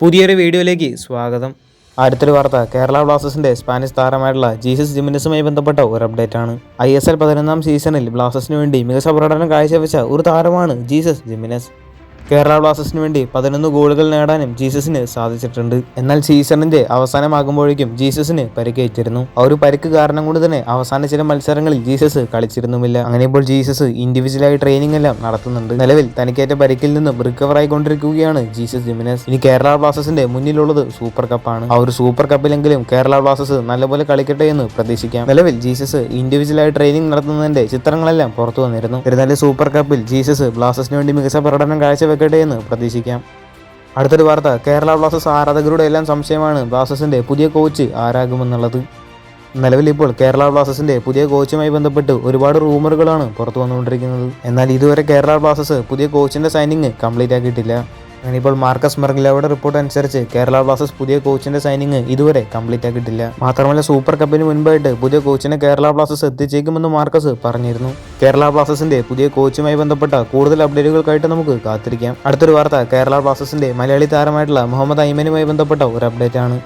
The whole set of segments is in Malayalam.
പുതിയൊരു വീഡിയോയിലേക്ക് സ്വാഗതം. അടുത്തൊരു വാർത്ത കേരള ബ്ലാസ്റ്റേഴ്സിന്റെ സ്പാനിഷ് താരമായിട്ടുള്ള ജീസസ് ജിമിനസുമായി ബന്ധപ്പെട്ട ഒരു അപ്ഡേറ്റ് ആണ്. ISL 11ാം സീസണിൽ ബ്ലാസ്റ്റേഴ്സിന് വേണ്ടി മികച്ച പ്രകടനം കാഴ്ചവെച്ച ഒരു താരമാണ് ജീസസ് ജിമിനസ്. കേരള ബ്ലാസ്റ്റേഴ്സിന് വേണ്ടി 11 ഗോളുകൾ നേടാനും ജീസസിന് സാധിച്ചിട്ടുണ്ട്. എന്നാൽ സീസണിന്റെ അവസാനമാകുമ്പോഴേക്കും ജീസസിന് പരിക്കേറ്റിരുന്നു. ആ ഒരു പരിക്ക് കാരണം കൊണ്ട് തന്നെ അവസാന ചില മത്സരങ്ങളിൽ ജീസസ് കളിച്ചിരുന്നുമില്ല. അങ്ങനെ ഇപ്പോൾ ജീസസ് ഇൻഡിവിജ്വലായി ട്രെയിനിങ് എല്ലാം നടത്തുന്നുണ്ട്. നിലവിൽ തനിക്കേറ്റ പരിക്കിൽ നിന്നും റിക്കവർ ആയിക്കൊണ്ടിരിക്കുകയാണ് ജീസസ് ജിമിനസ്. ഇനി കേരള ബ്ലാസ്റ്റേഴ്സിന്റെ മുന്നിലുള്ളത് സൂപ്പർ കപ്പാണ്. ആ ഒരു സൂപ്പർ കപ്പിലെങ്കിലും കേരള ബ്ലാസ്റ്റേഴ്സ് നല്ലപോലെ കളിക്കട്ടെ എന്ന് പ്രതീക്ഷിക്കാം. നിലവിൽ ജീസസ് ഇൻഡിവിജ്വലായി ട്രെയിനിങ് നടത്തുന്നതിന്റെ ചിത്രങ്ങളെല്ലാം പുറത്തു വന്നിരുന്നു. എന്നാലും സൂപ്പർ കപ്പിൽ ജീസസ് ബ്ലാസ്റ്റേഴ്സിന് വേണ്ടി മികച്ച പ്രകടനം കാഴ്ചവെക്കട്ടെ എന്ന് പ്രതീക്ഷിക്കാം. അടുത്തൊരു വാർത്ത കേരള ബ്ലാസ്റ്റേഴ്സ് ആരാധകരുടെ എല്ലാം സംശയമാണ് ബ്ലാസ്റ്റേഴ്സിന്റെ പുതിയ കോച്ച് ആരാകുമെന്നുള്ളത്. നിലവിൽ ഇപ്പോൾ കേരള ബ്ലാസ്റ്റേഴ്സിന്റെ പുതിയ കോച്ചുമായി ബന്ധപ്പെട്ട് ഒരുപാട് റൂമറുകളാണ് പുറത്തു വന്നുകൊണ്ടിരിക്കുന്നത്. എന്നാൽ ഇതുവരെ കേരള ബ്ലാസ്റ്റേഴ്സ് പുതിയ കോച്ചിന്റെ സൈനിങ് കംപ്ലീറ്റ് ആക്കിയിട്ടില്ല. അങ്ങനെ ഇപ്പോൾ മാർക്കസ് മെർഗിലയുടെ റിപ്പോർട്ട് അനുസരിച്ച് കേരള ബ്ലാസ്റ്റേഴ്സ് പുതിയ കോച്ചിന്റെ സൈനിങ് ഇതുവരെ കംപ്ലീറ്റ് ആക്കിയിട്ടില്ല. മാത്രമല്ല സൂപ്പർ കപ്പിന് മുൻപായിട്ട് പുതിയ കോച്ചിനെ കേരള ബ്ലാസ്റ്റേഴ്സ് എത്തിച്ചേക്കുമെന്ന് മാർക്കസ് പറഞ്ഞിരുന്നു. കേരള ബ്ലാസ്റ്റേഴ്സിന്റെ പുതിയ കോച്ചുമായി ബന്ധപ്പെട്ട കൂടുതൽ അപ്ഡേറ്റുകൾക്കായിട്ട് നമുക്ക് കാത്തിരിക്കാം. അടുത്തൊരു വാർത്ത കേരള ബ്ലാസ്റ്റേഴ്സിന്റെ മലയാളി താരമായിട്ടുള്ള മുഹമ്മദ് ഐമനുമായി ബന്ധപ്പെട്ട ഒരു അപ്ഡേറ്റ് ആണ്.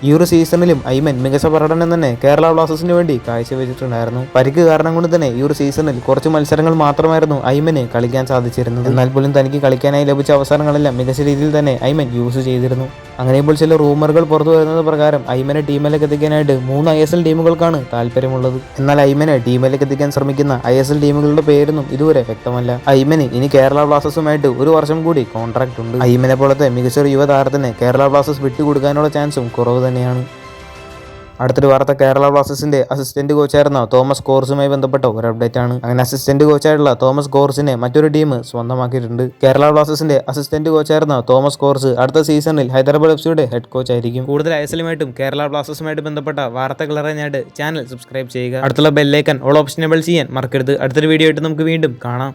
ഈ ഒരു സീസണിലും ഐമൻ മികച്ച പ്രകടനം തന്നെ കേരള ബ്ലാസ്റ്റേഴ്സിന് വേണ്ടി കാഴ്ചവെച്ചിട്ടുണ്ടായിരുന്നു. പരിക്ക് കാരണം കൊണ്ട് തന്നെ ഈ ഒരു സീസണിൽ കുറച്ച് മത്സരങ്ങൾ മാത്രമായിരുന്നു ഐമന് കളിക്കാൻ സാധിച്ചിരുന്നത്. എന്നാൽ പോലും തനിക്ക് കളിക്കാനായി ലഭിച്ച അവസരങ്ങളെല്ലാം മികച്ച രീതിയിൽ തന്നെ ഐമൻ യൂസ് ചെയ്തിരുന്നു. അങ്ങനെ ഇപ്പോൾ ചില റൂമറുകൾ പുറത്തു വരുന്നത് പ്രകാരം ഐമനെ ടീമിലേക്ക് എത്തിക്കാനായിട്ട് 3 ISL ടീമുകൾക്കാണ് താല്പര്യമുള്ളത്. എന്നാൽ ഐമനെ ടീമിലേക്ക് എത്തിക്കാൻ ശ്രമിക്കുന്ന ISL ടീമുകളുടെ പേരൊന്നും ഇതുവരെ വ്യക്തമല്ല. ഐമന് ഇനി കേരള ബ്ലാസ്റ്റേഴ്സുമായിട്ട് 1 വർഷം കൂടി കോൺട്രാക്ട് ഉണ്ട്. ഐമനെ പോലത്തെ മികച്ചൊരു യുവതാരത്തിന് കേരള ബ്ലാസ്റ്റേഴ്സ് വിട്ടുകൊടുക്കാനുള്ള ചാൻസും കുറവ് തന്നെയാണ്. അടുത്തൊരു വാർത്ത കേരള ബ്ലാസ്റ്റേഴ്സിന്റെ അസിസ്റ്റന്റ് കോച്ചായിരുന്ന തോമസ് കോർസുമായി ബന്ധപ്പെട്ട ഒരു അപ്ഡേറ്റ് ആണ്. അങ്ങനെ അസിസ്റ്റന്റ് കോച്ചായിട്ടുള്ള തോമസ് കോർസിനെ മറ്റൊരു ടീം സ്വന്തമാക്കിയിട്ടുണ്ട്. കേരള ബ്ലാസ്റ്റേഴ്സിന്റെ അസിസ്റ്റന്റ് കോച്ചായിരുന്ന തോമസ് കോർസ് അടുത്ത സീസണിൽ ഹൈദരാബാദ് FC ഹെഡ് കോച്ച് ആയിരിക്കും. കൂടുതൽ ISL-മായിട്ടും കേരള ബ്ലാസ്റ്റേഴ്സുമായിട്ട് ബന്ധപ്പെട്ട വാർത്തകൾ അറിയാനായിട്ട് ചാനൽ സബ്സ്ക്രൈബ് ചെയ്യുക. അടുത്തുള്ള ബെല്ലൈക്കൺ ഓൾ ഓപ്ഷൻ എനേബിൾ ചെയ്യാൻ മറക്കരുത്. അടുത്തൊരു വീഡിയോ ആയിട്ട് നമുക്ക് വീണ്ടും കാണാം.